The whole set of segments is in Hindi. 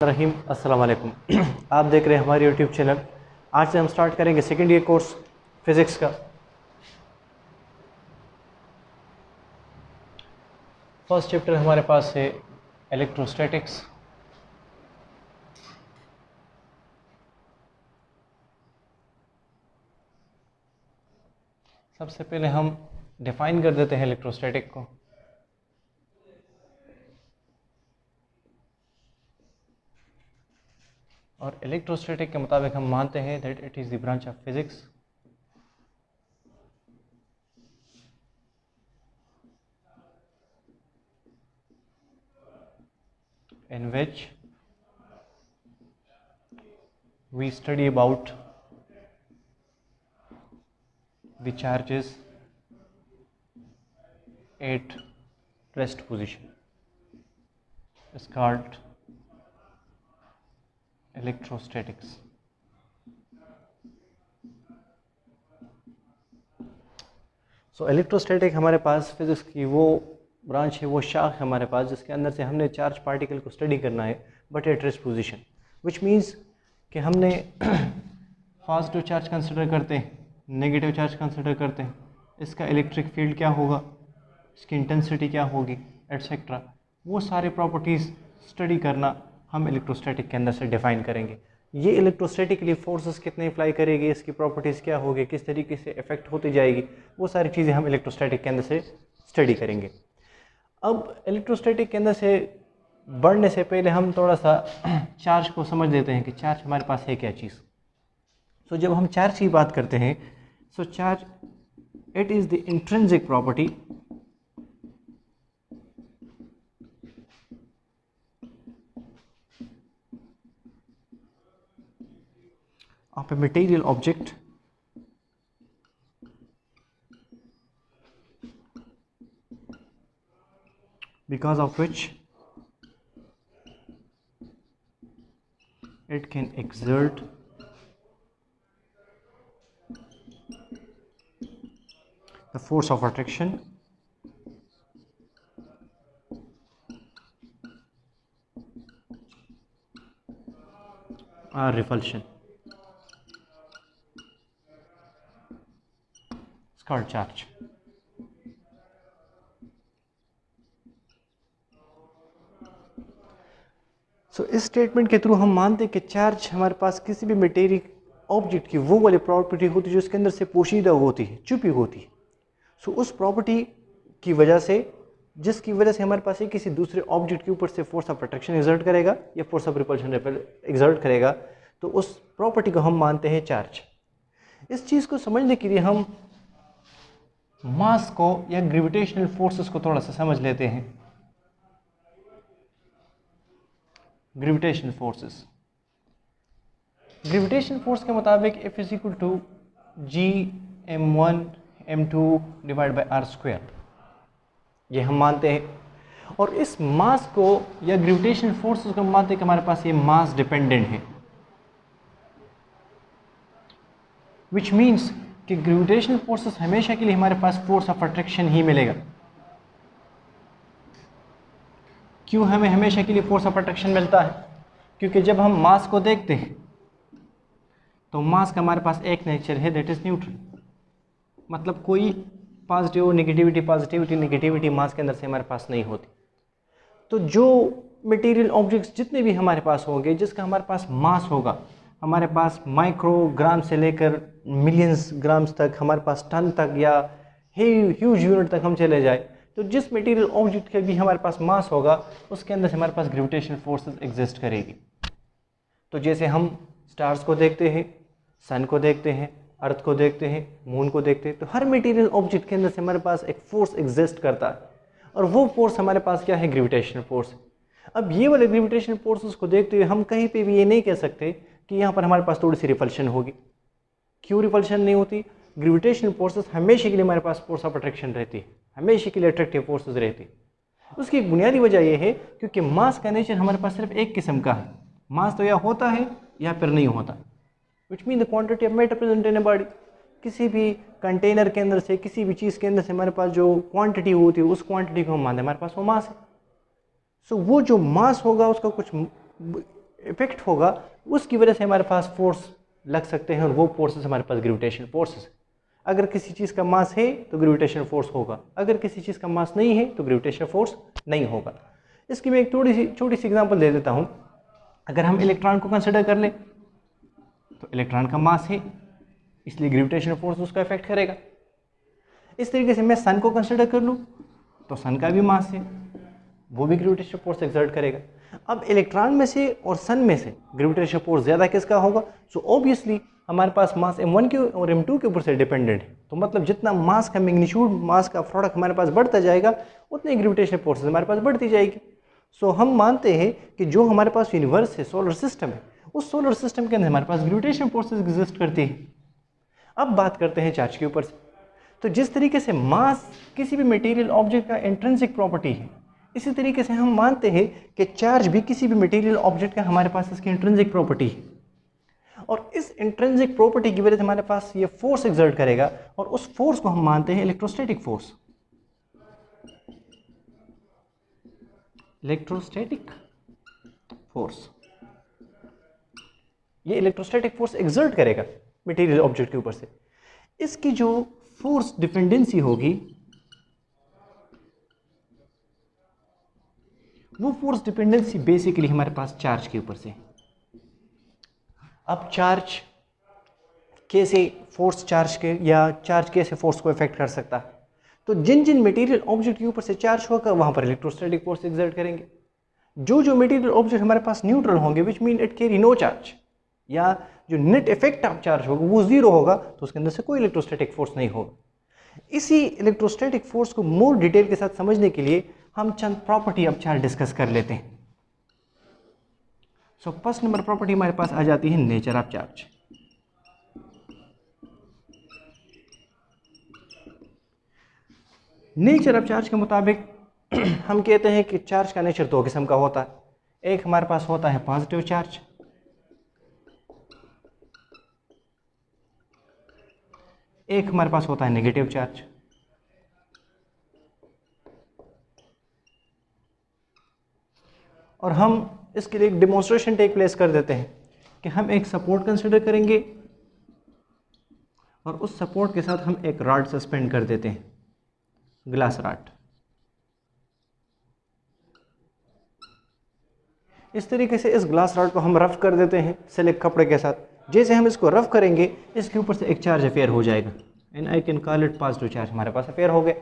रहीम अस्सलाम वालेकुम। आप देख रहे हैं हमारे यूट्यूब चैनल। आज से हम स्टार्ट करेंगे सेकेंड ईयर कोर्स फिज़िक्स का। फर्स्ट चैप्टर हमारे पास है इलेक्ट्रोस्टैटिक्स। सबसे पहले हम डिफाइन कर देते हैं इलेक्ट्रोस्टैटिक को। और इलेक्ट्रोस्टैटिक के मुताबिक हम मानते हैं that it is the branch of physics in which we study about the charges at rest position. It's called electrostatics. So electrostatic हमारे पास फिज़िक्स की वो ब्रांच है, वो शाख है हमारे पास, जिसके अंदर से हमने चार्ज पार्टिकल को स्टडी करना है but at rest position, which means कि हमने पॉजिटिव चार्ज कंसिडर करते हैं, नेगेटिव चार्ज कंसिडर करते हैं, इसका इलेक्ट्रिक फील्ड क्या होगा, इसकी इंटेंसिटी क्या होगी, एटसेट्रा। वो सारे प्रॉपर्टीज़ स्टडी करना हम इलेक्ट्रोस्टैटिक के अंदर से डिफाइन करेंगे। ये इलेक्ट्रोस्टैटिकली फोर्सेस कितने अप्लाई करेगी, इसकी प्रॉपर्टीज़ क्या होगी, किस तरीके से इफेक्ट होती जाएगी, वो सारी चीज़ें हम इलेक्ट्रोस्टैटिक के अंदर से स्टडी करेंगे। अब इलेक्ट्रोस्टैटिक के अंदर से बढ़ने से पहले हम थोड़ा सा चार्ज को समझ लेते हैं कि चार्ज हमारे पास है क्या चीज़। सो जब हम चार्ज की बात करते हैं, so charge it is the intrinsic property of a material object because of which it can exert the force of attraction or repulsion. It's called charge. सो इस स्टेटमेंट के थ्रू हम मानते हैं कि चार्ज हमारे पास किसी भी मटेरियल ऑब्जेक्ट की वो वाली प्रॉपर्टी होती है जो इसके अंदर से पोशीदा होती है, छुपी होती है। सो उस प्रॉपर्टी की वजह से, जिसकी वजह से हमारे पास किसी दूसरे ऑब्जेक्ट के ऊपर से फोर्स ऑफ अट्रैक्शन एक्सर्ट करेगा या फोर्स ऑफ रिपल्शन एक्सर्ट करेगा, तो उस प्रॉपर्टी को हम मानते हैं चार्ज। इस चीज़ को समझने के लिए हम मास को या ग्रेविटेशनल फोर्सेस को थोड़ा सा समझ लेते हैं। ग्रेविटेशनल फोर्सेस, ग्रेविटेशनल फोर्स के मुताबिक F is equal to G m1 m2 divide by R square, ये हम मानते हैं। और इस मास को या ग्रेविटेशनल फोर्सेस को हम मानते हैं कि हमारे पास ये मास डिपेंडेंट है, विच मीन्स कि ग्रेविटेशनल फोर्सेस हमेशा के लिए हमारे पास फोर्स ऑफ अट्रैक्शन ही मिलेगा। क्यों हमें हमेशा के लिए फोर्स ऑफ अट्रैक्शन मिलता है? क्योंकि जब हम मास को देखते हैं तो मास का हमारे पास एक नेचर है, दैट इज न्यूट्रल। मतलब कोई पॉजिटिव नेगेटिविटी मास के अंदर से हमारे पास नहीं होती। तो जो मटेरियल ऑब्जेक्ट्स जितने भी हमारे पास होंगे, जिसका हमारे पास मास होगा, हमारे पास माइक्रोग्राम से लेकर मिलियंस ग्राम्स तक, हमारे पास टन तक या ह्यूज यूनिट तक हम चले जाए, तो जिस मटेरियल ऑब्जेक्ट के भी हमारे पास मास होगा, उसके अंदर से हमारे पास ग्रेविटेशनल फोर्सेस एग्जिस्ट करेगी। तो जैसे हम स्टार्स को देखते हैं, सन को देखते हैं, अर्थ को देखते हैं, मून को देखते हैं, तो हर मटेरियल ऑब्जेक्ट के अंदर से हमारे पास एक फोर्स एग्जिस्ट करता है, और वो फोर्स हमारे पास क्या है? Gravitational force. अब ये वाले ग्रेविटेशनल फोर्सेस को देखते हुए हम कहीं पे भी ये नहीं कह सकते कि यहाँ पर हमारे पास थोड़ी सी रिपल्शन होगी। क्यों रिपल्शन नहीं होती? ग्रेविटेशनल फोर्सेस हमेशा के लिए हमारे पास फोर्स ऑफ अट्रैक्शन रहती है, हमेशा के लिए अट्रैक्टिव फोर्सेस रहती है। उसकी एक बुनियादी वजह यह है क्योंकि मास का नेचर हमारे पास सिर्फ एक किस्म का है। मास तो या होता है या फिर नहीं होता, which mean the quantity of matter present in a body. किसी भी कंटेनर के अंदर से, किसी भी चीज़ के अंदर से हमारे पास जो क्वांटिटी होती है, उस क्वांटिटी को हम मानते हैं हमारे पास वो मास है। सो वो जो मास होगा उसका कुछ इफेक्ट होगा उसकी वजह से हमारे पास फोर्स लग सकते हैं, और वो फोर्सेस हमारे पास ग्रेविटेशनल फोर्सेस। अगर किसी चीज़ का मास है तो ग्रेविटेशनल फोर्स होगा, अगर किसी चीज़ का मास नहीं है तो ग्रेविटेशनल फोर्स नहीं होगा। इसकी मैं एक छोटी सी एग्जांपल दे देता हूँ। अगर हम इलेक्ट्रॉन को कंसिडर कर लें तो इलेक्ट्रॉन का मास है, इसलिए ग्रेविटेशनल फोर्स उसका इफेक्ट करेगा। इस तरीके से मैं सन को कंसिडर कर लूँ तो सन का भी मास है, वो भी ग्रेविटेशनल फोर्स एक्सर्ट करेगा। अब इलेक्ट्रॉन में से और सन में से ग्रेविटेशनल फोर्स ज़्यादा किसका होगा? सो ऑब्वियसली हमारे पास मास m1 के और m2 के ऊपर से डिपेंडेंट है। तो मतलब जितना मास का मैग्नीट्यूड, मास का प्रोडक्ट हमारे पास बढ़ता जाएगा, उतनी ग्रेविटेशनल फोर्सेस हमारे पास बढ़ती जाएगी। सो हम मानते हैं कि जो हमारे पास यूनिवर्स है, सोलर सिस्टम है, उस सोलर सिस्टम के अंदर हमारे पास ग्रेविटेशनल फोर्सेस एग्जिस्ट करती है। अब बात करते हैं चार्ज के ऊपर से। तो जिस तरीके से मास किसी भी मटेरियल ऑब्जेक्ट का इंट्रिंसिक प्रॉपर्टी है, इसी तरीके से हम मानते हैं कि चार्ज भी किसी भी मटेरियल ऑब्जेक्ट का हमारे पास इसकी इंट्रिंसिक प्रॉपर्टी है, और इस इंट्रिंसिक प्रॉपर्टी की वजह से हमारे पास ये फोर्स एक्सर्ट करेगा, और उस फोर्स को हम मानते हैं इलेक्ट्रोस्टैटिक फोर्स। इलेक्ट्रोस्टैटिक फोर्स, ये इलेक्ट्रोस्टैटिक फोर्स एक्सर्ट करेगा मटेरियल ऑब्जेक्ट के ऊपर से। इसकी जो फोर्स डिपेंडेंसी होगी, वो फोर्स डिपेंडेंसी बेसिकली हमारे पास चार्ज के ऊपर से। अब चार्ज कैसे फोर्स चार्ज के, या चार्ज कैसे फोर्स को इफेक्ट कर सकता है? तो जिन जिन मटेरियल ऑब्जेक्ट के ऊपर से चार्ज होगा वहां पर इलेक्ट्रोस्टैटिक फोर्स एक्सर्ट करेंगे। जो मटेरियल ऑब्जेक्ट हमारे पास न्यूट्रल होंगे, which mean it carry no charge, या जो नेट इफेक्ट ऑफ चार्ज होगा वो जीरो होगा, तो उसके अंदर से कोई इलेक्ट्रोस्टैटिक फोर्स नहीं होगा। इसी इलेक्ट्रोस्टैटिक फोर्स को मोर डिटेल के साथ समझने के लिए हम चंद प्रॉपर्टी ऑफ चार्ज डिस्कस कर लेते हैं। सो फर्स्ट नंबर प्रॉपर्टी हमारे पास आ जाती है nature of charge. Nature of charge के मुताबिक हम कहते हैं कि चार्ज का नेचर दो किस्म का होता है। एक हमारे पास होता है पॉजिटिव चार्ज, एक हमारे पास होता है नेगेटिव चार्ज। और हम इसके लिए एक डिमॉन्स्ट्रेशन टेक प्लेस कर देते हैं कि हम एक सपोर्ट कंसिडर करेंगे, और उस सपोर्ट के साथ हम एक रॉड सस्पेंड कर देते हैं, ग्लास रॉड। इस तरीके से इस ग्लास रॉड को हम रफ कर देते हैं सिलिक कपड़े के साथ। जैसे हम इसको रफ करेंगे, इसके ऊपर से एक चार्ज अफेयर हो जाएगा, and I can call it positive charge हमारे पास अफेयर हो गया।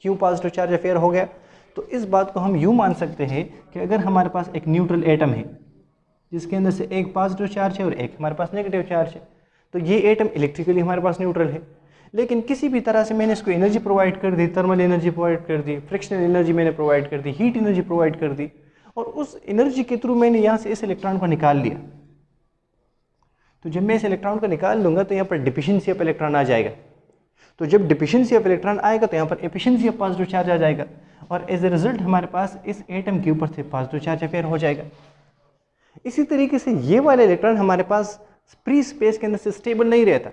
क्यों पॉजिटिव चार्ज अफेयर हो गया? तो इस बात को हम यूँ मान सकते हैं कि अगर हमारे पास एक न्यूट्रल एटम है जिसके अंदर से एक पॉजिटिव चार्ज है और एक हमारे पास नेगेटिव चार्ज है, तो ये एटम इलेक्ट्रिकली हमारे पास न्यूट्रल है, लेकिन किसी भी तरह से मैंने इसको एनर्जी प्रोवाइड कर दी, थर्मल एनर्जी प्रोवाइड कर दी, फ्रिक्शनल एनर्जी मैंने प्रोवाइड कर दी, हीट एनर्जी प्रोवाइड कर दी, और उस एनर्जी के थ्रू मैंने यहाँ से इस इलेक्ट्रॉन को निकाल लिया। तो जब मैं इस इलेक्ट्रॉन को निकाल लूँगा तो यहाँ पर डिफिशिएंसी ऑफ इलेक्ट्रॉन आ जाएगा। तो जब डिफिशिएंसी ऑफ इलेक्ट्रॉन आएगा तो यहाँ पर एफिशिएंसी ऑफ पॉजिटिव चार्ज आ जाएगा, और एज ए रिजल्ट हमारे पास इस एटम के ऊपर से पॉजिटिव चार्ज अफेयर हो जाएगा। इसी तरीके से ये वाला इलेक्ट्रॉन हमारे पास फ्री स्पेस के अंदर से स्टेबल नहीं रहता,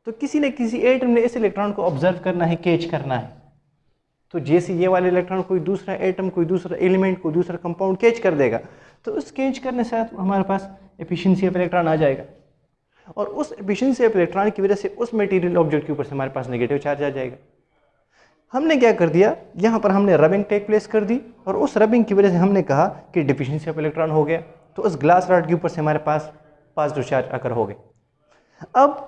तो किसी न किसी एटम ने इस इलेक्ट्रॉन को ऑब्जर्व करना है, कैच करना है। तो जैसे ये वाले इलेक्ट्रॉन कोई दूसरा एटम, कोई दूसरा एलिमेंट, कोई दूसरा कंपाउंड कैच कर देगा, तो उस कैच करने से हमारे पास एफिशिएंसी ऑफ इलेक्ट्रॉन आ जाएगा, और उस एफिशिएंसी ऑफ इलेक्ट्रॉन की वजह से उस मटेरियल ऑब्जेक्ट के ऊपर से हमारे पास नेगेटिव चार्ज आ जाएगा। हमने क्या कर दिया, यहाँ पर हमने रबिंग टेक प्लेस कर दी, और उस रबिंग की वजह से हमने कहा कि डिफिशिएंसी ऑफ इलेक्ट्रॉन हो गया, तो उस ग्लास रॉड के ऊपर से हमारे पास पॉजिटिव चार्ज आकर हो गए। अब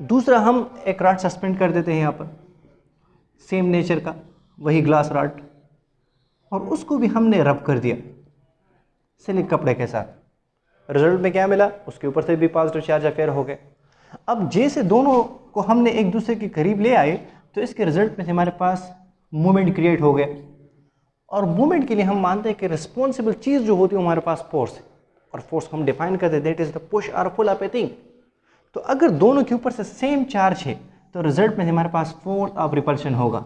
दूसरा हम एक रॉड सस्पेंड कर देते हैं यहाँ पर, सेम नेचर का वही ग्लास रॉड, और उसको भी हमने रब कर दिया सिलिक कपड़े के साथ। रिजल्ट में क्या मिला, उसके ऊपर से भी पॉजिटिव चार्ज अफेयर हो गए। अब जैसे दोनों को हमने एक दूसरे के करीब ले आए, तो इसके रिजल्ट में से हमारे पास मूवमेंट क्रिएट हो गया, और मूवमेंट के लिए हम मानते हैं कि रिस्पॉन्सिबल चीज़ जो होती है हमारे पास फोर्स है, और फोर्स को हम डिफाइन करते हैं दैट इज द पुश और पुल ऑफ ए थिंग। तो अगर दोनों के ऊपर से सेम चार्ज है तो रिजल्ट में हमारे पास फोर्स ऑफ रिपल्शन होगा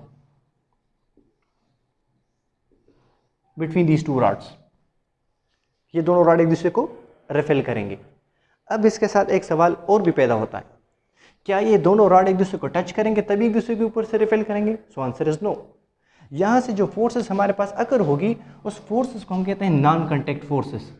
बिटवीन दीज टू रॉड्स। ये दोनों रॉड एक दूसरे को रिफिल करेंगे। अब इसके साथ एक सवाल और भी पैदा होता है, क्या ये दोनों रॉड एक दूसरे को टच करेंगे तभी एक दूसरे के ऊपर से रिफिल करेंगे? So answer is no. यहाँ से जो फोर्सेस हमारे पास अकर होगी, उस फोर्सेस को हम कहते हैं नॉन कांटेक्ट फोर्सेस।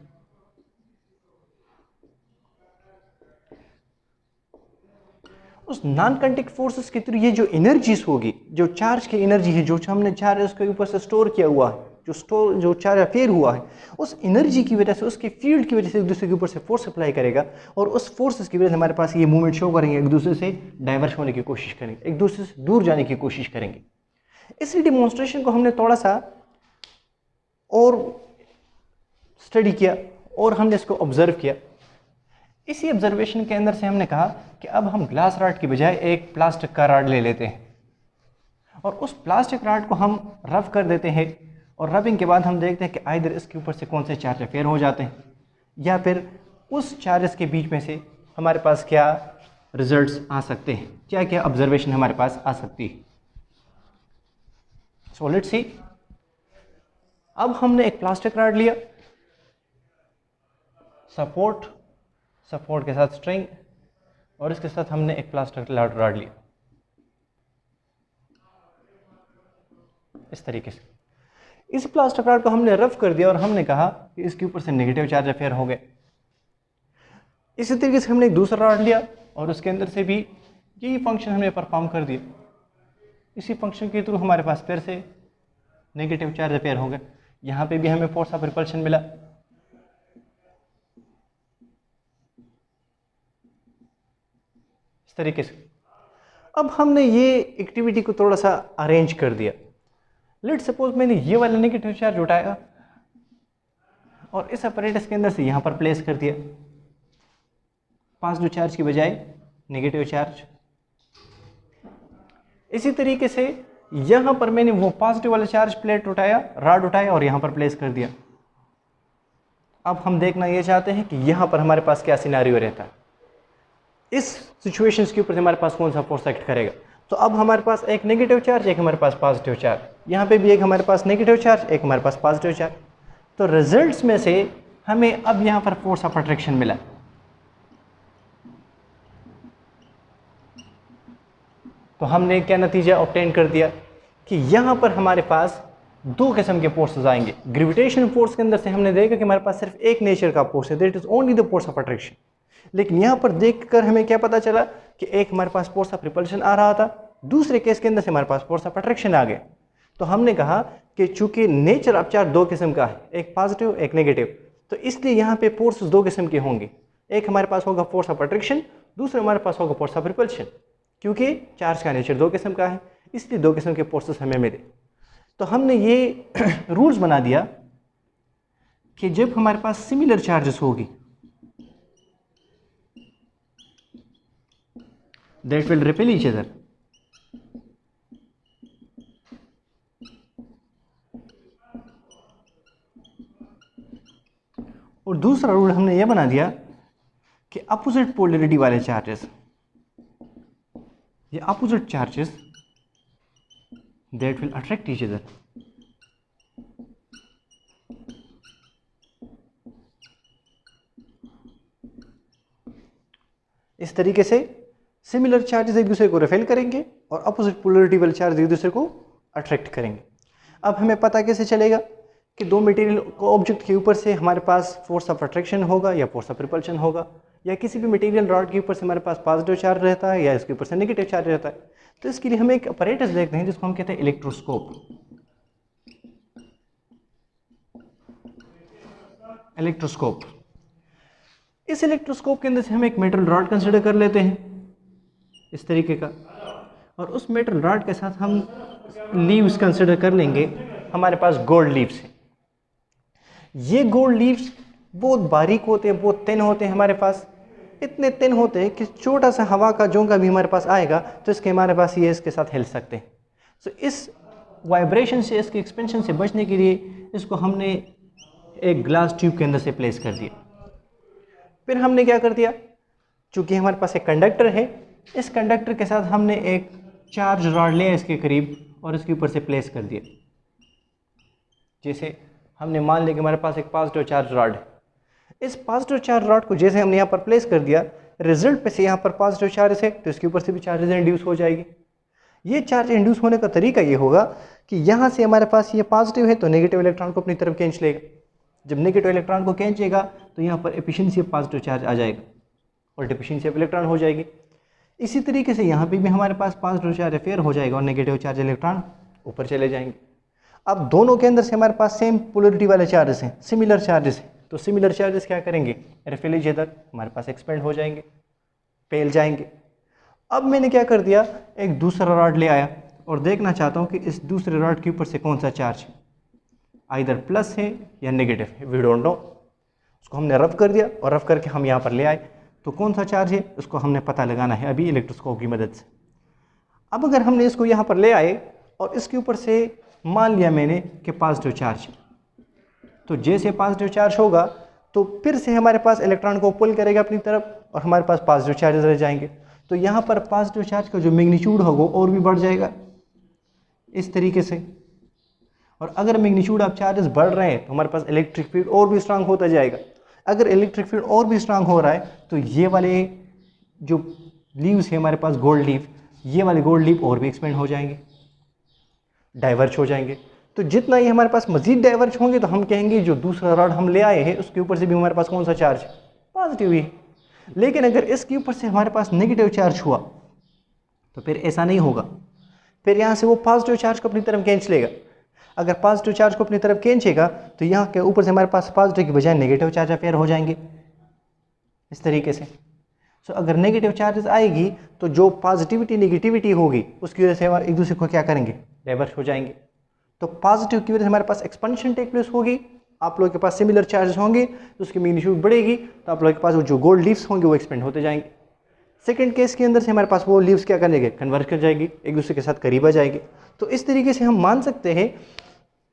उस नॉन काइनेटिक फोर्सेस के थ्रू ये जो एनर्जीज होगी, जो चार्ज की एनर्जी है, जो हमने चार्ज उसके ऊपर से स्टोर किया हुआ है, जो चार्ज अफेयर हुआ है, उस एनर्जी की वजह से, उसके फील्ड की वजह से एक दूसरे के ऊपर से फोर्स अप्लाई करेगा और उस फोर्सेस की वजह से हमारे पास ये मूवमेंट शो करेंगे, एक दूसरे से डाइवर्स होने की कोशिश करेंगे, एक दूसरे से दूर जाने की कोशिश करेंगे। इसी डिमॉन्स्ट्रेशन को हमने थोड़ा सा और स्टडी किया और हमने इसको ऑब्जर्व किया। इसी ऑब्जर्वेशन के अंदर से हमने कहा कि अब हम ग्लास रॉड की बजाय एक प्लास्टिक का रॉड ले लेते हैं और उस प्लास्टिक रॉड को हम रब कर देते हैं और रबिंग के बाद हम देखते हैं कि आइदर इसके ऊपर से कौन से चार्ज अफेयर हो जाते हैं या फिर उस चार्जेस के बीच में से हमारे पास क्या रिजल्ट्स आ सकते हैं, क्या क्या ऑब्जर्वेशन हमारे पास आ सकती है। So let's see. अब हमने एक प्लास्टिक रॉड लिया, सपोर्ट के साथ स्ट्रिंग और इसके साथ हमने एक प्लास्टिक रॉड लिया इस तरीके से। इस प्लास्टिक रॉड को हमने रफ कर दिया और हमने कहा कि इसके ऊपर से नेगेटिव चार्ज अफेयर हो गए। इसी तरीके से हमने एक दूसरा रॉड लिया और उसके अंदर से भी यही फंक्शन हमने परफॉर्म कर दिया। इसी फंक्शन के थ्रू हमारे पास फिर से नेगेटिव चार्ज अफेयर हो गए। यहाँ पे भी हमें फोर्स ऑफ रिपल्शन मिला। इस तरीके से अब हमने ये एक्टिविटी को थोड़ा सा अरेंज कर दिया। लेट्स सपोज मैंने ये वाला नेगेटिव चार्ज उठाया और इस अपरेटस के अंदर से यहाँ पर प्लेस कर दिया, पॉजिटिव चार्ज की बजाय नेगेटिव चार्ज। इसी तरीके से यहाँ पर मैंने वो पॉजिटिव वाला चार्ज प्लेट उठाया, रॉड उठाया और यहाँ पर प्लेस कर दिया। अब हम देखना ये चाहते हैं कि यहाँ पर हमारे पास क्या सिनेरियो रहता है, इस सिचुएशंस के ऊपर हमारे पास कौन सा फोर्स एक्ट करेगा। तो अब हमारे पास एक नेगेटिव चार्ज, एक हमारे पास पॉजिटिव चार्ज, यहाँ पे भी एक हमारे पास नेगेटिव चार्ज, एक हमारे पास पॉजिटिव चार्ज। तो रिजल्ट्स में से हमें अब यहाँ पर फोर्स ऑफ अट्रैक्शन मिला। तो हमने क्या नतीजा ऑब्टेन कर दिया कि यहाँ पर हमारे पास दो किस्म के फोर्सेस आएंगे। ग्रेविटेशनल फोर्स के अंदर से हमने देखा कि हमारे पास सिर्फ एक नेचर का फोर्स है, that is only the force of attraction. लेकिन यहाँ पर देखकर हमें क्या पता चला कि एक हमारे पास फोर्स ऑफ रिपल्शन आ रहा था, दूसरे केस के अंदर से हमारे पास फोर्स ऑफ अट्रैक्शन आ गया। तो हमने कहा कि चूंकि नेचर ऑफ चार्ज दो किस्म का है, एक पॉजिटिव एक नेगेटिव, तो इसलिए यहाँ पे फोर्स दो किस्म के होंगे। एक हमारे पास होगा फोर्स ऑफ अट्रैक्शन, दूसरा हमारे पास होगा फोर्स ऑफ रिपल्शन। क्योंकि चार्ज का नेचर दो किस्म का है इसलिए दो किस्म के फोर्सेस हमें मिले। तो हमने ये रूल्स बना दिया कि जब हमारे पास सिमिलर चार्जेस होगी that will repel each other, और दूसरा रूल हमने यह बना दिया कि अपोजिट पोलरिटी वाले चार्जेस, ये opposite charges that will attract each other। इस तरीके से सिमिलर चार्जेस एक दूसरे को रिपेल करेंगे और अपोजिट पोलरिटी वाले चार्ज एक दूसरे को अट्रैक्ट करेंगे। अब हमें पता कैसे चलेगा कि दो मटेरियल ऑब्जेक्ट के ऊपर से हमारे पास फोर्स ऑफ अट्रैक्शन होगा या फोर्स ऑफ रिपल्शन होगा, या किसी भी मटेरियल रॉड के ऊपर से हमारे पास पॉजिटिव चार्ज रहता है या इसके ऊपर से नेगेटिव चार्ज रहता है। तो इसके लिए हम एक अपैरेटस देखते हैं जिसको हम कहते हैं इलेक्ट्रोस्कोप। इस इलेक्ट्रोस्कोप के अंदर से हम एक मेटल रॉड कंसिडर कर लेते हैं इस तरीके का, और उस मेटल रॉड के साथ हम लीव्स कंसिडर कर लेंगे। हमारे पास गोल्ड लीव्स हैं। ये गोल्ड लीव्स बहुत बारीक होते हैं, बहुत थिन होते हैं, हमारे पास इतने थिन होते हैं कि छोटा सा हवा का झोंका भी हमारे पास आएगा तो इसके हमारे पास ये इसके साथ हिल सकते हैं। तो इस वाइब्रेशन से, इसके एक्सपेंशन से बचने के लिए इसको हमने एक ग्लास ट्यूब के अंदर से प्लेस कर दिया। फिर हमने क्या कर दिया, चूँकि हमारे पास एक कंडक्टर है, इस कंडक्टर के साथ हमने एक चार्ज रॉड लिया इसके करीब और इसके ऊपर से प्लेस कर दिया। जैसे हमने मान लिया कि हमारे पास एक पॉजिटिव चार्ज रॉड है, इस पॉजिटिव चार्ज रॉड को जैसे हमने यहाँ पर प्लेस कर दिया, रिजल्ट पे से यहाँ पर पॉजिटिव चार्ज है तो इसके ऊपर से भी चार्जेस इंड्यूस हो जाएगी। ये चार्ज इंड्यूस होने का तरीका ये होगा कि यहाँ से हमारे पास ये पॉजिटिव है तो नेगेटिव इलेक्ट्रॉन को अपनी तरफ खींच लेगा। जब नेगेटिव इलेक्ट्रॉन को खींचेगा तो यहाँ पर एफिशिएंसी ऑफ पॉजिटिव चार्ज आ जाएगा और डिफिशिएंसी ऑफ इलेक्ट्रॉन हो जाएगी। इसी तरीके से यहाँ पे भी हमारे पास पॉजिटिव चार्ज फेयर हो जाएगा और नेगेटिव चार्ज इलेक्ट्रॉन ऊपर चले जाएंगे। अब दोनों के अंदर से हमारे पास सेम पोलरिटी वाले चार्जेस हैं, सिमिलर चार्जेस हैं, तो सिमिलर चार्जेस क्या करेंगे, रेफेल ईच अदर, हमारे पास एक्सपेंड हो जाएंगे, फैल जाएंगे। अब मैंने क्या कर दिया, एक दूसरा रॉड ले आया और देखना चाहता हूँ कि इस दूसरे रॉड के ऊपर से कौन सा चार्ज है, आइदर प्लस है या नेगेटिव है, वी डोंट नो। उसको हमने रफ कर दिया और रफ करके हम यहाँ पर ले आए, तो कौन सा चार्ज है उसको हमने पता लगाना है अभी इलेक्ट्रोस्कोप की मदद से। अब अगर हमने इसको यहाँ पर ले आए और इसके ऊपर से मान लिया मैंने कि पॉजिटिव चार्ज, तो जैसे पॉजिटिव चार्ज होगा तो फिर से हमारे पास इलेक्ट्रॉन को पुल करेगा अपनी तरफ और हमारे पास पॉजिटिव चार्जेस रह जाएंगे। तो यहाँ पर पॉजिटिव चार्ज का जो मैग्नीट्यूड होगा और भी बढ़ जाएगा इस तरीके से। और अगर मैग्नीट्यूड ऑफ चार्जेस बढ़ रहे हैं तो हमारे पास इलेक्ट्रिक फील्ड और भी स्ट्रांग होता जाएगा। अगर इलेक्ट्रिक फील्ड और भी स्ट्रांग हो रहा है तो ये वाले जो लीव्स है हमारे पास गोल्ड लीव, ये वाले गोल्ड लीव और भी एक्सपेंड हो जाएंगे, डाइवर्ज हो जाएंगे। तो जितना ये हमारे पास मजीद डाइवर्ज होंगे तो हम कहेंगे जो दूसरा रॉड हम ले आए हैं उसके ऊपर से भी हमारे पास कौन सा चार्ज, पॉजिटिव ही। लेकिन अगर इसके ऊपर से हमारे पास नेगेटिव चार्ज हुआ तो फिर ऐसा नहीं होगा, फिर यहाँ से वो पॉजिटिव चार्ज को अपनी तरफ खींच लेगा। अगर पॉजिटिव चार्ज को अपनी तरफ खींचेगा तो यहाँ के ऊपर से हमारे पास पॉजिटिव की बजाय नेगेटिव चार्ज अफेयर हो जाएंगे इस तरीके से। सो अगर नेगेटिव चार्जेस आएगी तो जो पॉजिटिविटी नेगेटिविटी होगी उसकी वजह से हमारे एक दूसरे को क्या करेंगे, डाइवर्ज हो जाएंगे। तो पॉजिटिव की वजह से हमारे पास एक्सपेंशन टेक प्लेस होगी, आप लोगों के पास सिमिलर चार्जेस होंगे तो उसकी मैग्नीट्यूड बढ़ेगी, तो आप लोगों के पास जो गोल्ड लीव्स होंगे वो एक्सपेंड होते जाएंगे। सेकंड केस के अंदर से हमारे पास वो लीव्स क्या करेंगे, कन्वर्ज कर जाएगी, एक दूसरे के साथ करीब आ जाएगी। तो इस तरीके से हम मान सकते हैं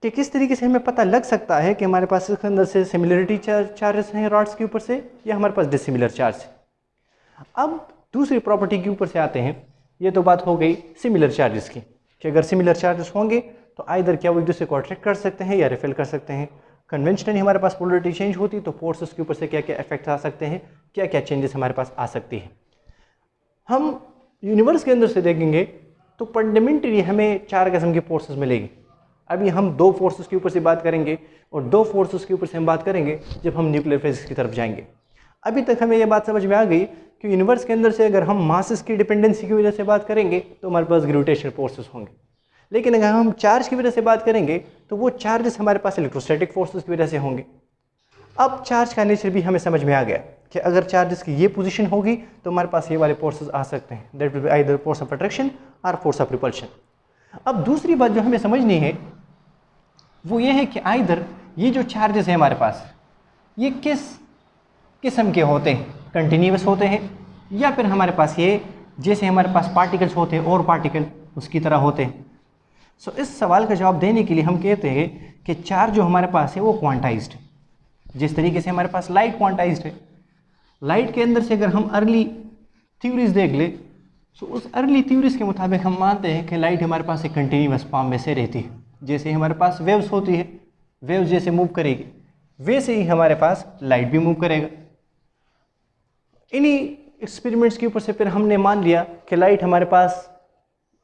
कि किस तरीके से हमें पता लग सकता है कि हमारे पास इसके अंदर से सिमिलरिटी चार्जेस हैं रॉड्स के ऊपर से या हमारे पास डिसिमिलर चार्ज है। अब दूसरी प्रॉपर्टी के ऊपर से आते हैं। ये तो बात हो गई सिमिलर चार्जेस की कि अगर सिमिलर चार्जेस होंगे तो आइदर क्या वो एक दूसरे को अट्रैक्ट कर सकते हैं या रिपेल कर सकते हैं। कन्वेंशनली हमारे पास पोलरिटी चेंज होती तो फोर्सेस के ऊपर से क्या क्या इफेक्ट आ सकते हैं, क्या क्या चेंजेस हमारे पास आ सकती है। हम यूनिवर्स के अंदर से देखेंगे तो फंडामेंटली हमें 4 किस्म की फोर्सेस मिलेगी। अभी हम 2 फोर्सेस के ऊपर से बात करेंगे और 2 फोर्सेस के ऊपर से हम बात करेंगे जब हम न्यूक्लियर फिजिक्स की तरफ जाएंगे। अभी तक हमें ये बात समझ में आ गई कि यूनिवर्स के अंदर से अगर हम मासेस की डिपेंडेंसी की वजह से बात करेंगे तो हमारे पास ग्रेविटेशनल फोर्सेस होंगे, लेकिन अगर हम चार्ज की वजह से बात करेंगे तो वो चार्जेस हमारे पास इलेक्ट्रोस्टैटिक फोर्सेस की वजह से होंगे। अब चार्ज का नेचर भी हमें समझ में आ गया कि अगर चार्जेस की ये पोजीशन होगी तो हमारे पास ये वाले फोर्सेस आ सकते हैं, that will be either force of attraction और फोर्स ऑफ रिपल्शन। अब दूसरी बात जो हमें समझनी है वो ये है कि आइदर ये जो चार्जेस है हमारे पास ये किस किस्म के होते हैं, कंटिन्यूस होते हैं या फिर हमारे पास ये जैसे हमारे पास पार्टिकल्स होते हैं और पार्टिकल उसकी तरह होते हैं। सो इस सवाल का जवाब देने के लिए हम कहते हैं कि चार्ज जो हमारे पास है वो क्वांटाइज्ड है, जिस तरीके से हमारे पास लाइट क्वांटाइज्ड है। लाइट के अंदर से अगर हम अर्ली थ्योरीज देख ले तो उस अर्ली थ्योरीज के मुताबिक हम मानते हैं कि लाइट हमारे पास एक कंटिन्यूस फॉर्म में से रहती है। जैसे हमारे पास वेव्स होती है, वेव्स जैसे मूव करेगी वैसे ही हमारे पास लाइट भी मूव करेगा। इन्हीं एक्सपेरिमेंट्स के ऊपर से फिर हमने मान लिया कि लाइट हमारे पास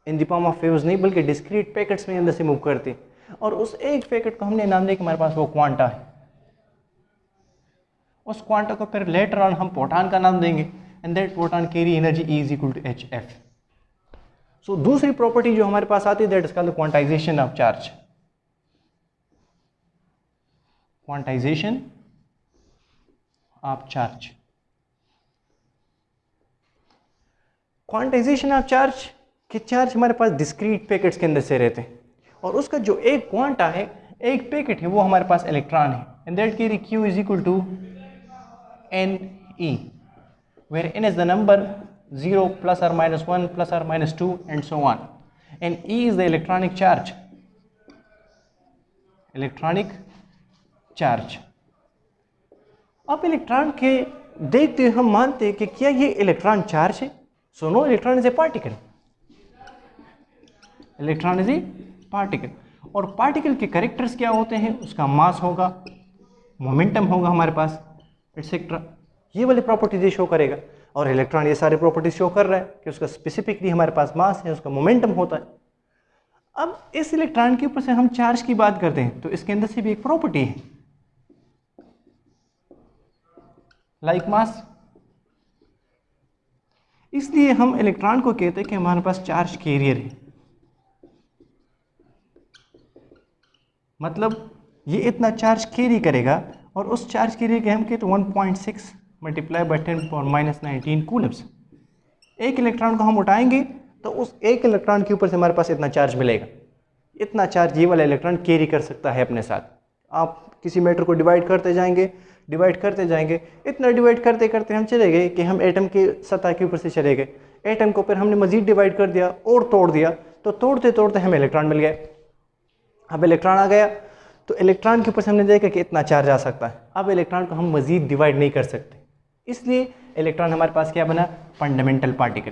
in the form of waves नहीं बल्कि डिस्क्रीट पैकेट्स में अंदर से मूव करती, और उस एक पैकेट को हमने नाम दिया कि हमारे पास वो क्वांटा है। उस क्वांटा को फिर लेटर ऑन हम प्रोटॉन का नाम देंगे and that proton carry energy E is equal to hf। So दूसरी प्रॉपर्टी जो हमारे पास आती है that is called quantisation of charge. Quantisation of charge, quantisation of charge कि चार्ज हमारे पास डिस्क्रीट पैकेट्स के अंदर से रहते हैं और उसका जो एक क्वांटा है, एक पैकेट है, वो हमारे पास इलेक्ट्रॉन है and that carry Q is equal to NE where N is the number 0 plus or minus 1 plus or minus 2 and so on, and E is the electronic charge, electronic charge। अब इलेक्ट्रॉन के देखते हुए हम मानते हैं कि क्या ये इलेक्ट्रॉन चार्ज है। So no, electron is a particle, electron is a particle. और पार्टिकल के कैरेक्टर्स क्या होते हैं, उसका मास होगा, मोमेंटम होगा हमारे पास एटसेट्रा, ये वाली प्रॉपर्टीज शो करेगा। और इलेक्ट्रॉन ये सारे प्रॉपर्टीज शो कर रहा है कि उसका स्पेसिफिकली हमारे पास मास है, उसका मोमेंटम होता है। अब इस इलेक्ट्रॉन के ऊपर से हम चार्ज की बात करते हैं तो इसके अंदर से भी एक प्रॉपर्टी है लाइक मास। इसलिए हम इलेक्ट्रॉन को कहते हैं कि हमारे पास चार्ज कैरियर है, मतलब ये इतना चार्ज कैरी करेगा और उस चार्ज कैरियर के हम कहते हैं 1.6 मल्टीप्लाई बाई 10⁻19 कूलम्स। एक इलेक्ट्रॉन को हम उठाएंगे तो उस एक इलेक्ट्रॉन के ऊपर से हमारे पास इतना चार्ज मिलेगा। इतना चार्ज ये वाला इलेक्ट्रॉन कैरी कर सकता है अपने साथ। आप किसी मैटर को डिवाइड करते जाएंगे, इतना डिवाइड करते करते हम चले गए कि हम एटम के सतह के ऊपर से चले गए। एटम को फिर हमने मजीद डिवाइड कर दिया और तोड़ दिया, तो तोड़ते तोड़ते हमें इलेक्ट्रॉन मिल गए। अब इलेक्ट्रॉन आ गया तो इलेक्ट्रॉन के ऊपर से हमने देखा कि इतना चार्ज आ सकता है। अब इलेक्ट्रॉन को हम मजीद डिवाइड नहीं कर सकते, इसलिए इलेक्ट्रॉन हमारे पास क्या बना? Fundamental particle.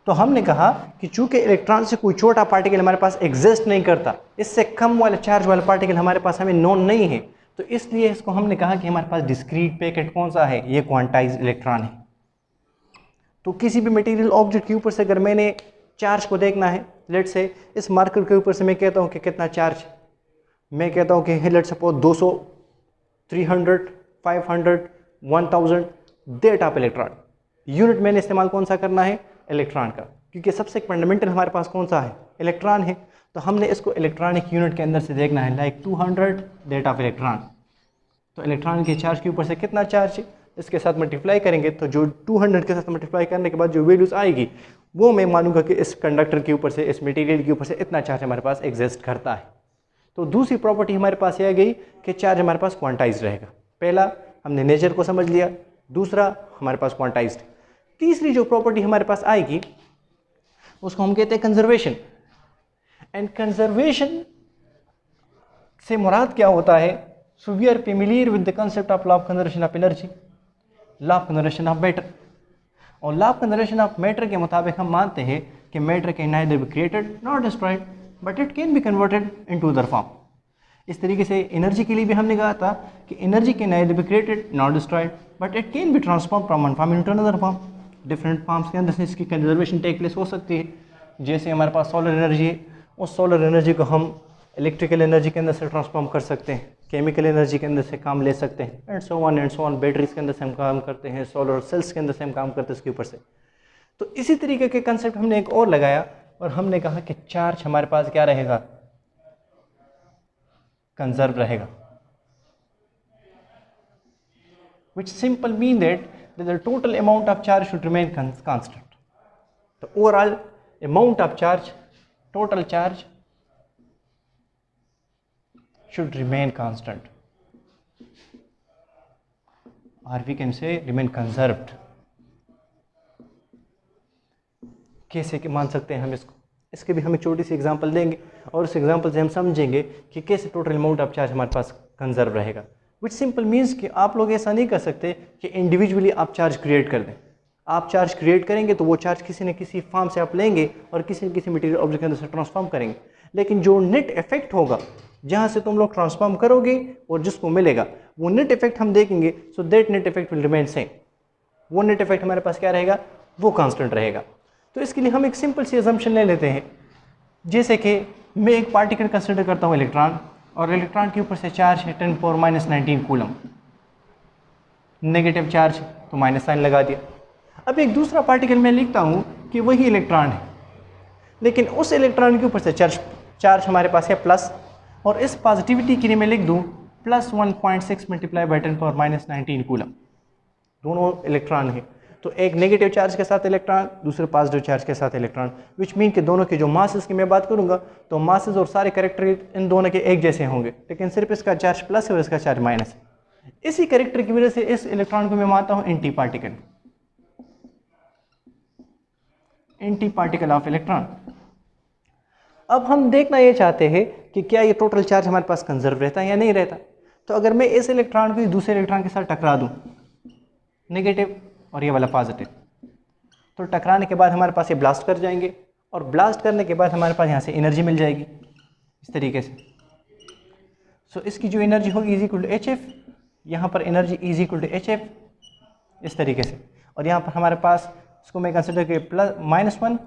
तो हमने कहा कि चूंकि इलेक्ट्रॉन से कोई छोटा पार्टिकल हमारे पास एग्जिस्ट नहीं करता, इससे कम वाला चार्ज वाला पार्टिकल हमारे पास हमें नोन नहीं है, तो इसलिए इसको हमने कहा कि हमारे पास डिस्क्रीट पैकेट कौन सा है? ये क्वांटाइज्ड इलेक्ट्रॉन है। तो किसी भी मटेरियल ऑब्जेक्ट के ऊपर से अगर मैंने चार्ज को देखना है, लेट से इस मार्कर के ऊपर से मैं कहता हूँ कि कितना चार्ज, मैं कहता हूँ कि let suppose 200, 300, 500, 1000 that of electron. Unit मैंने इस्तेमाल कौन सा करना है? इलेक्ट्रॉन का, क्योंकि सबसे फंडामेंटल हमारे पास कौन सा है? इलेक्ट्रॉन है। तो हमने इसको इलेक्ट्रॉनिक यूनिट के अंदर से देखना है, लाइक 200 दैट ऑफ इलेक्ट्रॉन। तो इलेक्ट्रॉन के चार्ज के ऊपर से कितना चार्ज है, इसके साथ मल्टीप्लाई करेंगे तो जो 200 के साथ मल्टीप्लाई करने के बाद जो वैल्यूज आएगी वो मैं मानूंगा कि इस कंडक्टर के ऊपर से, इस मटेरियल के ऊपर से इतना चार्ज हमारे पास एग्जिस्ट करता है। तो दूसरी प्रॉपर्टी हमारे पास यह गई कि चार्ज हमारे पास क्वांटाइज्ड रहेगा। पहला हमने नेचर को समझ लिया, दूसरा हमारे पास क्वांटाइज्ड। तीसरी जो प्रॉपर्टी हमारे पास आएगी उसको हम कहते हैं कंजर्वेशन। एंड कंजर्वेशन से मुराद क्या होता है? So we are familiar with the concept of law of conservation of energy, law of conservation of matter. और law of conservation of matter के मुताबिक हम मानते हैं कि matter can neither be created not destroyed but it can be converted into other form. इस तरीके से एनर्जी के लिए भी हमने कहा था कि energy can neither be created not destroyed but it can be transform from one form into another form. Different forms के अंदर से इसकी कंजर्वेशन टेक प्लेस हो सकती है। जैसे हमारे पास सोलर एनर्जी है, उस सोलर एनर्जी को हम इलेक्ट्रिकल एनर्जी के अंदर से ट्रांसफॉर्म कर सकते हैं, केमिकल एनर्जी के अंदर से काम ले सकते हैं, एंड सो ऑन। बैटरीज के अंदर से हम काम करते हैं, सोलर सेल्स के अंदर से हम काम करते हैं इसके ऊपर से। तो इसी तरीके के कंसेप्ट हमने एक और लगाया और हमने कहा कि चार्ज हमारे पास क्या रहेगा? कंजर्व रहेगा, which simple mean that the total amount of charge should remain constant. The overall amount of charge, total charge should remain constant, or we can say remain conserved. कैसे कि मान सकते हैं हम इसको? इसके भी हम एक छोटी सी एग्जांपल देंगे और उस एग्जांपल से हम समझेंगे कि कैसे टोटल अमाउंट ऑफ चार्ज हमारे पास कंजर्व रहेगा। विच सिंपल मीन्स कि आप लोग ऐसा नहीं कर सकते कि इंडिविजुअली आप चार्ज क्रिएट कर दें। आप चार्ज क्रिएट करेंगे तो वो चार्ज किसी न किसी फॉर्म से आप लेंगे और किसी न किसी मटेरियल ऑब्जेक्ट के अंदर से ट्रांसफॉर्म करेंगे, लेकिन जो नेट इफेक्ट होगा जहाँ से तुम लोग ट्रांसफॉर्म करोगे और जिसको मिलेगा वो नेट इफेक्ट हम देखेंगे। So that net effect will remain same. वो नेट इफेक्ट हमारे पास क्या रहेगा? वो कांस्टेंट रहेगा। तो इसके लिए हम एक सिंपल सी अजम्पशन ले लेते हैं, जैसे कि मैं एक पार्टिकल कंसिडर करता हूँ इलेक्ट्रॉन, और इलेक्ट्रॉन के ऊपर से चार्ज है 10⁻⁻19 कूलम। नेगेटिव चार्ज तो माइनस साइन लगा दिया। अब एक दूसरा पार्टिकल मैं लिखता हूँ कि वही इलेक्ट्रॉन है, लेकिन उस इलेक्ट्रॉन के ऊपर से चार्ज हमारे पास है प्लस, और इस पॉजिटिविटी के लिए मैं लिख दूँ प्लस 1.6 मल्टीप्लाई बाई 10⁻⁻19 कूलम। दोनों इलेक्ट्रॉन है, तो एक नेगेटिव चार्ज के साथ इलेक्ट्रॉन, दूसरे पॉजिटिव चार्ज के साथ इलेक्ट्रॉन, विच मीन कि दोनों के जो मासेस की मैं बात करूंगा तो मासेस और सारे कैरेक्टर इन दोनों के एक जैसे होंगे, लेकिन सिर्फ इसका चार्ज प्लस है और इसका चार्ज माइनस है। इसी कैरेक्टर की वजह से इस इलेक्ट्रॉन को मैं मानता हूं एंटी पार्टिकल ऑफ इलेक्ट्रॉन। अब हम देखना ये चाहते हैं कि क्या ये टोटल चार्ज हमारे पास कंजर्व रहता है या नहीं रहता। तो अगर मैं इस इलेक्ट्रॉन को दूसरे इलेक्ट्रॉन के साथ टकरा दूं, नेगेटिव और ये वाला पॉजिटिव, तो टकराने के बाद हमारे पास ये ब्लास्ट कर जाएंगे, और ब्लास्ट करने के बाद हमारे पास यहाँ से एनर्जी मिल जाएगी इस तरीके से। सो इसकी जो एनर्जी होगी इज इक्वल टू HF, यहाँ पर energy is equal to HF इस तरीके से, और यहाँ पर हमारे पास इसको मैं कंसिडर कर +1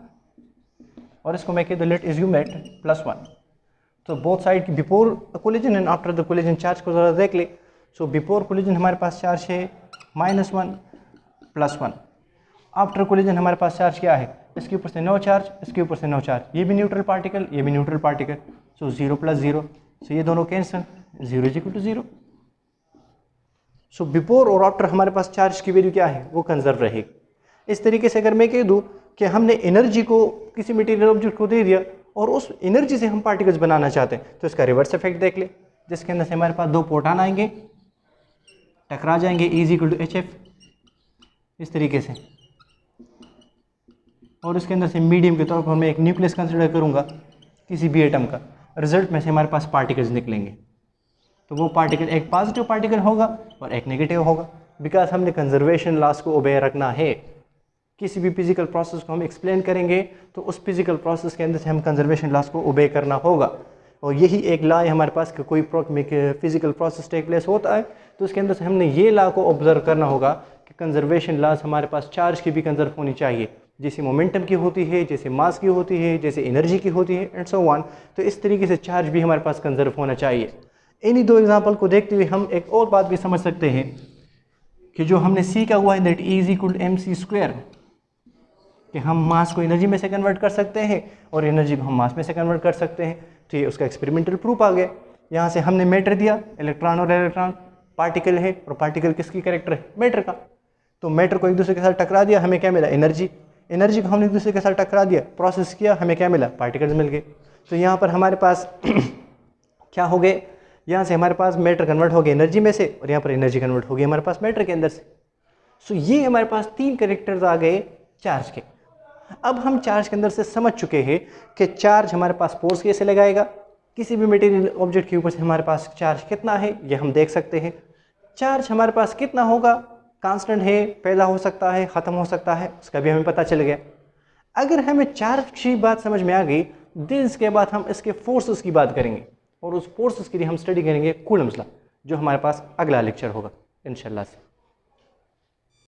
और इसको मैं कह दूँ लेट एज्यूम एट +1। तो बोथ साइड की before collision and after the collision charge को ज़रा देख ले। सो बिफोर कोलिजन हमारे पास चार्ज है -1 +1, आफ्टर कोलिजन हमारे पास चार्ज क्या है, इसके ऊपर से नो चार्ज, इसके ऊपर से नो चार्ज, ये भी न्यूट्रल पार्टिकल, ये भी न्यूट्रल पार्टिकल, सो 0 + 0, सो ये दोनों कैंसिल, 0 = 0। सो बिफोर और आफ्टर हमारे पास चार्ज की वैल्यू क्या है, वो कंजर्व रहेगी। इस तरीके से अगर मैं कह दूँ कि हमने एनर्जी को किसी मटेरियल ऑब्जेक्ट को दे दिया और उस एनर्जी से हम पार्टिकल्स बनाना चाहते हैं, तो इसका रिवर्स इफेक्ट देख ले, जिसके अंदर से हमारे पास 2 प्रोटॉन आएंगे, टकरा जाएंगे, E = HF, इस तरीके से, और उसके अंदर से मीडियम के तौर पर मैं एक न्यूक्लियस कंसिडर करूंगा किसी भी एटम का, रिजल्ट में से हमारे पास पार्टिकल्स निकलेंगे। तो वो पार्टिकल एक पॉजिटिव पार्टिकल होगा और एक नेगेटिव होगा, बिकॉज हमने कंजर्वेशन लॉस को ओबे रखना है। किसी भी फिजिकल प्रोसेस को हम एक्सप्लेन करेंगे तो उस फिजिकल प्रोसेस के अंदर से हम कंजर्वेशन लॉस को ओबे करना होगा, और यही एक लॉ है हमारे पास कि कोई फिजिकल प्रोसेस टेक प्लेस होता है तो उसके अंदर से हमने ये लॉ को ऑब्जर्व करना होगा कि कंजर्वेशन लॉस हमारे पास चार्ज की भी कंजर्व होनी चाहिए, जैसे मोमेंटम की होती है, जैसे मास की होती है, जैसे एनर्जी की होती है, एंड सो ऑन। तो इस तरीके से चार्ज भी हमारे पास कंजर्व होना चाहिए। इन्हीं 2 एग्जांपल को देखते हुए हम एक और बात भी समझ सकते हैं कि जो हमने सीखा हुआ है दैट E = mc², कि हम मास को एनर्जी में से कन्वर्ट कर सकते हैं और एनर्जी को हम मास में से कन्वर्ट कर सकते हैं। तो ये उसका एक्सपेरिमेंटल प्रूफ आ गया। यहाँ से हमने मैटर दिया, इलेक्ट्रॉन और इलेक्ट्रॉन पार्टिकल है, और पार्टिकल किसकी कैरेक्टर है, मैटर का। तो मैटर को एक दूसरे के साथ टकरा दिया, हमें क्या मिला, एनर्जी। एनर्जी को हमने एक दूसरे के साथ टकरा दिया, प्रोसेस किया, हमें क्या मिला, पार्टिकल्स मिल गए। तो यहाँ पर हमारे पास क्या हो गए, यहाँ से हमारे पास मैटर कन्वर्ट हो गया एनर्जी में से, और यहाँ पर एनर्जी कन्वर्ट हो गई हमारे पास मैटर के अंदर से। सो ये हमारे पास 3 कैरेक्टर्स आ गए चार्ज के। अब हम चार्ज के अंदर से समझ चुके हैं कि चार्ज हमारे पास फोर्स कैसे लगाएगा, किसी भी मटेरियल ऑब्जेक्ट के ऊपर से हमारे पास चार्ज कितना है ये हम देख सकते हैं। चार्ज हमारे पास कितना होगा, कांस्टेंट है, पैदा हो सकता है, ख़त्म हो सकता है, उसका भी हमें पता चल गया। अगर हमें चार्ज की बात समझ में आ गई, देन इसके बाद हम इसके फोर्सेस की बात करेंगे, और उस फोर्सेस के लिए हम स्टडी करेंगे कूलम्स लॉ, जो हमारे पास अगला लेक्चर होगा इंशाल्लाह से।